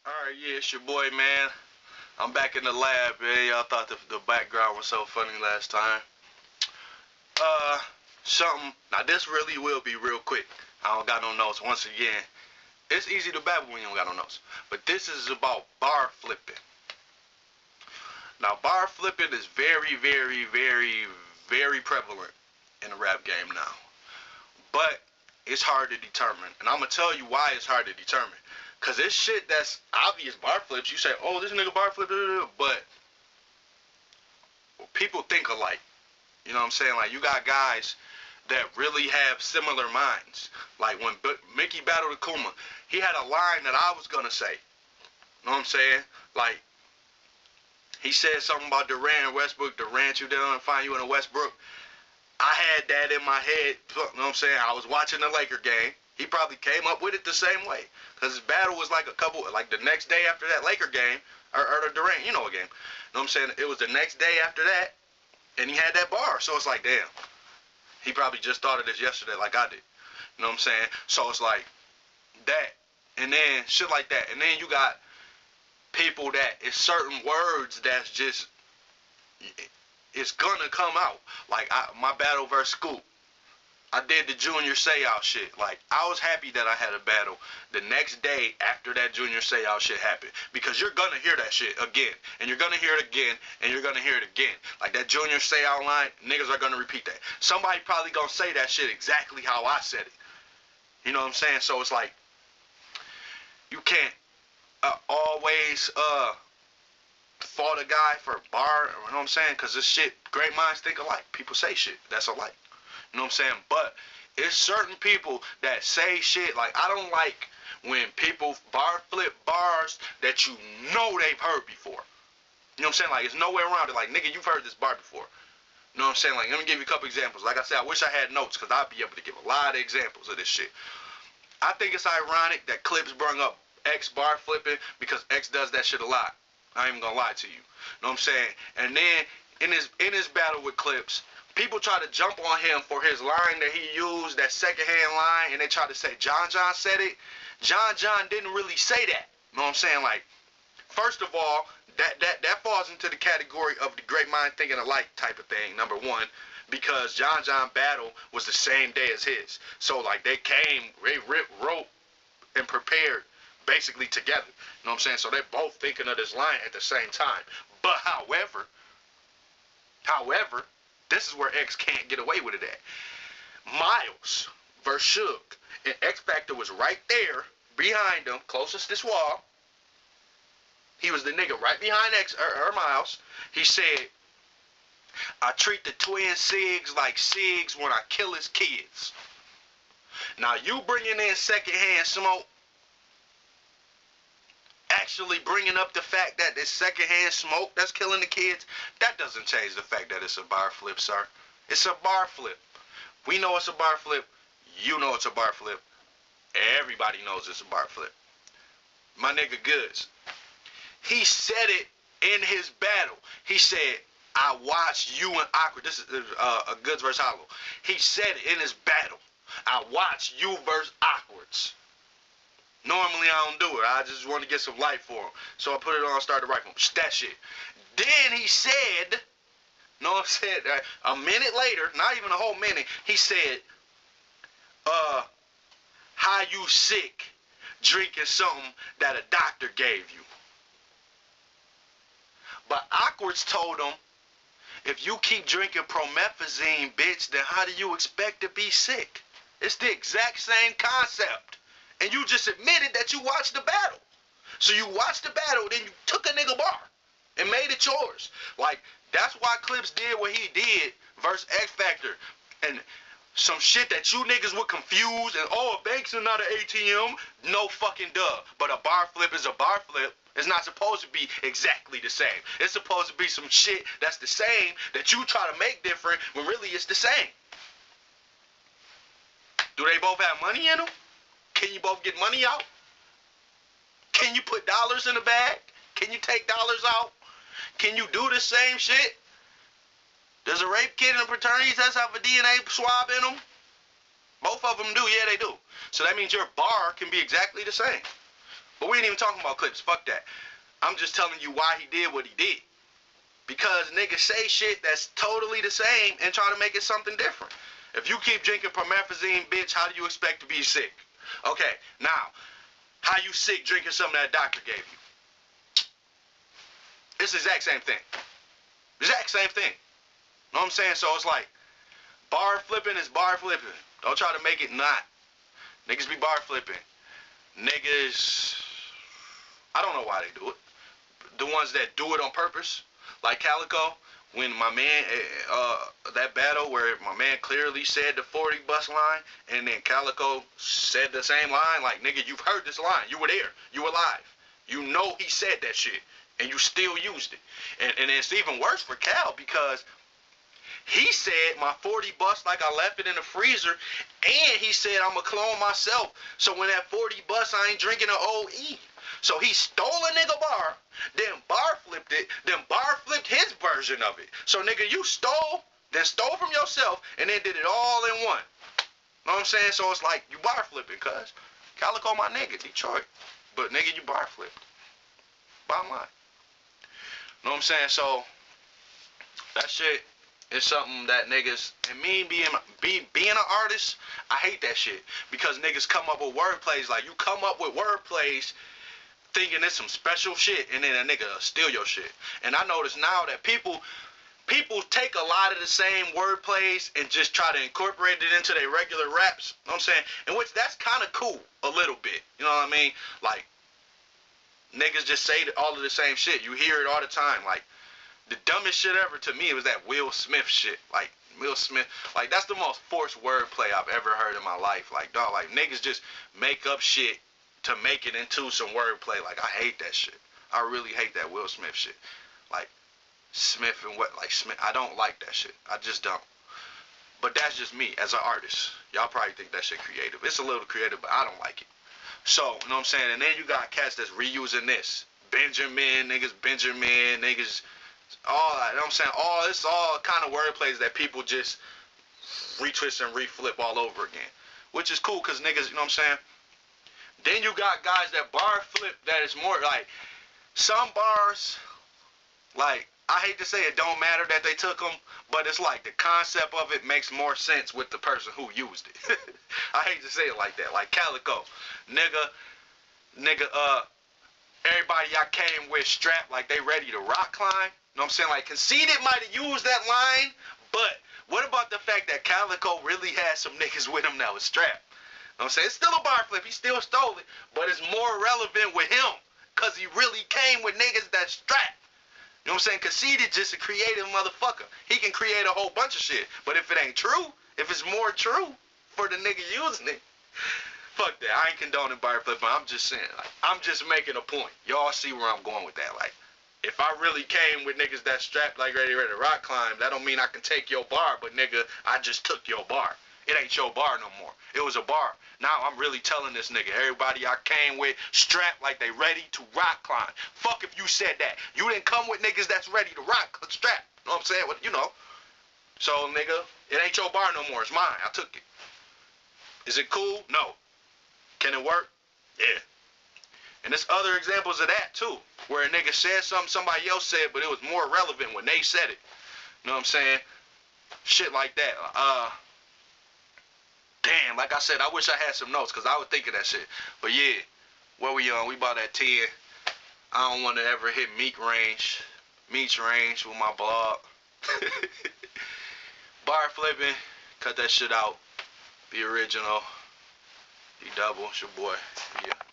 Alright, yeah, it's your boy, man. I'm back in the lab, man. Y'all thought the background was so funny last time. Uh, something. Now, this really will be real quick. I don't got no notes. Once again, it's easy to babble when you don't got no notes. But this is about bar flipping. Now, bar flipping is very, very, very, very prevalent in the rap game now. But it's hard to determine. And I'm going to tell you why it's hard to determine. Because it's shit that's obvious bar flips. You say, oh, this nigga bar flip, but people think alike. You know what I'm saying? Like, you got guys that really have similar minds. Like, when Mickey battled Akuma, he had a line that I was going to say. You know what I'm saying? Like, he said something about Durant and Westbrook. Durant, you down and find you in a Westbrook. I had that in my head. You know what I'm saying? I was watching the Laker game. He probably came up with it the same way. Because his battle was like the next day after that Laker game, or the Durant, you know what game. You know what I'm saying? It was the next day after that, and he had that bar. So it's like, damn. He probably just thought of this yesterday like I did. You know what I'm saying? So it's like that. And then shit like that. And then you got people that it's certain words that's just, it's gonna come out. Like my battle versus Scoop. I did the junior say out shit. Like, I was happy that I had a battle the next day after that junior say out shit happened. Because you're gonna hear that shit again. And you're gonna hear it again. And you're gonna hear it again. Like that junior say out line, niggas are gonna repeat that. Somebody probably gonna say that shit exactly how I said it. You know what I'm saying? So it's like, you can't always fault a guy for a bar. You know what I'm saying? Because this shit, great minds think alike. People say shit that's alike. You know what I'm saying? But it's certain people that say shit like, I don't like when people bar flip bars that you know they've heard before. You know what I'm saying? Like, there's no way around it. Like, nigga, you've heard this bar before. You know what I'm saying? Like, let me give you a couple examples. Like I said, I wish I had notes because I'd be able to give a lot of examples of this shit. I think it's ironic that Clips brought up X bar flipping because X does that shit a lot. I ain't even gonna lie to you. You know what I'm saying? And then in his battle with Clips, people try to jump on him for his line that he used, that secondhand line, and they try to say John said it. John didn't really say that. You know what I'm saying? Like, first of all, that falls into the category of the great mind thinking alike type of thing, number one, because John battle was the same day as his. So, like, they wrote, and prepared basically together. You know what I'm saying? So they're both thinking of this line at the same time. But however, this is where X can't get away with it at. Miles versus Suge. And X Factor was right there, behind him, closest to this wall. He was the nigga right behind Miles. He said, I treat the twin SIGs like SIGs when I kill his kids. Now you bringing in secondhand smoke, actually bringing up the fact that it's secondhand smoke that's killing the kids, that doesn't change the fact that it's a bar flip, sir. It's a bar flip. We know it's a bar flip. You know it's a bar flip. Everybody knows it's a bar flip. My nigga Goods, he said it in his battle. He said, I watched you and Awkward. This is a Goods versus Hollow. He said it in his battle. I watched you versus Awkwards. Normally I don't do it. I just want to get some light for him. So I put it on and started writing that shit. Then he said, no, I'm saying, a minute later, not even a whole minute, he said, how you sick drinking something that a doctor gave you. But Awkwards told him, if you keep drinking promethazine, bitch, then how do you expect to be sick? It's the exact same concept. And you just admitted that you watched the battle. So you watched the battle, then you took a nigga bar and made it yours. Like, that's why Clips did what he did versus X Factor. And some shit that you niggas would confuse and, oh, banks are not an ATM. No fucking duh. But a bar flip is a bar flip. It's not supposed to be exactly the same. It's supposed to be some shit that's the same that you try to make different when really it's the same. Do they both have money in them? Can you both get money out? Can you put dollars in the bag? Can you take dollars out? Can you do the same shit? Does a rape kit and a paternity test have a DNA swab in them? Both of them do. Yeah, they do. So that means your bar can be exactly the same. But we ain't even talking about clips. Fuck that. I'm just telling you why he did what he did. Because niggas say shit that's totally the same and try to make it something different. If you keep drinking promethazine, bitch, how do you expect to be sick? Okay, now, how you sick drinking something that doctor gave you? It's the exact same thing. Exact same thing. Know what I'm saying? So it's like, bar flipping is bar flipping. Don't try to make it not. Niggas be bar flipping. Niggas, I don't know why they do it. The ones that do it on purpose, like Calico, when my man, that battle where my man clearly said the 40 bus line, and then Calico said the same line, like, nigga, you've heard this line. You were there. You were live. You know he said that shit, and you still used it. And it's even worse for Cal, because he said my 40 bust like I left it in the freezer, and he said I'm going to clone myself, so when that 40 bust, I ain't drinking an OE. So he stole a nigga bar, then bar flipped it, then bar flipped his version of it. So nigga, you stole, then stole from yourself, and then did it all in one. Know what I'm saying? So it's like, you bar flipping, cuz. Calico my nigga, Detroit. But nigga, you bar flipped. Bottom line. Know what I'm saying? So, that shit is something that niggas, and me being an artist, I hate that shit. Because niggas come up with wordplays, like you come up with wordplays thinking it's some special shit, and then a nigga steal your shit. And I notice now that people take a lot of the same wordplays and just try to incorporate it into their regular raps. You know what I'm saying? In which that's kind of cool a little bit. You know what I mean? Like, niggas just say all of the same shit. You hear it all the time. Like, the dumbest shit ever to me was that Will Smith shit. Like, Will Smith, like, that's the most forced wordplay I've ever heard in my life. Like, dog, like, niggas just make up shit to make it into some wordplay. Like, I hate that shit. I really hate that Will Smith shit. Like, Smith and what, like, Smith, I don't like that shit. I just don't. But that's just me as an artist. Y'all probably think that shit creative. It's a little creative, but I don't like it. So, you know what I'm saying? And then you got cats that's reusing this. Benjamin, niggas, all that. You know what I'm saying? It's all kind of wordplays that people just retwist and reflip all over again. Which is cool, because niggas, you know what I'm saying? Then you got guys that bar flip that is more like, some bars, like, I hate to say it don't matter that they took them, but it's like the concept of it makes more sense with the person who used it. I hate to say it like that. Like Calico. Nigga, everybody y'all came with strapped like they ready to rock climb. You know what I'm saying? Like, Conceited might have used that line, but what about the fact that Calico really had some niggas with him that was strapped? You know what I'm saying? It's still a bar flip. He still stole it, but it's more relevant with him because he really came with niggas that strapped. You know what I'm saying? Conceited just a creative motherfucker. He can create a whole bunch of shit. But if it ain't true, if it's more true for the nigga using it, fuck that. I ain't condoning bar flipping. I'm just saying. Like, I'm just making a point. Y'all see where I'm going with that. Like, if I really came with niggas that strapped like ready to rock climb, that don't mean I can take your bar, but nigga, I just took your bar. It ain't your bar no more. It was a bar. Now I'm really telling this nigga, everybody I came with strapped like they ready to rock climb. Fuck if you said that. You didn't come with niggas that's ready to rock strap. You know what I'm saying? Well, you know. So, nigga, it ain't your bar no more. It's mine. I took it. Is it cool? No. Can it work? Yeah. And there's other examples of that, too, where a nigga said something somebody else said, but it was more relevant when they said it. You know what I'm saying? Shit like that. Damn, like I said, I wish I had some notes, because I would think of that shit. But yeah, what we on? We about at 10. I don't want to ever hit Meech range with my blog. Bar flipping, cut that shit out. Be original. Be double. It's your boy. Yeah.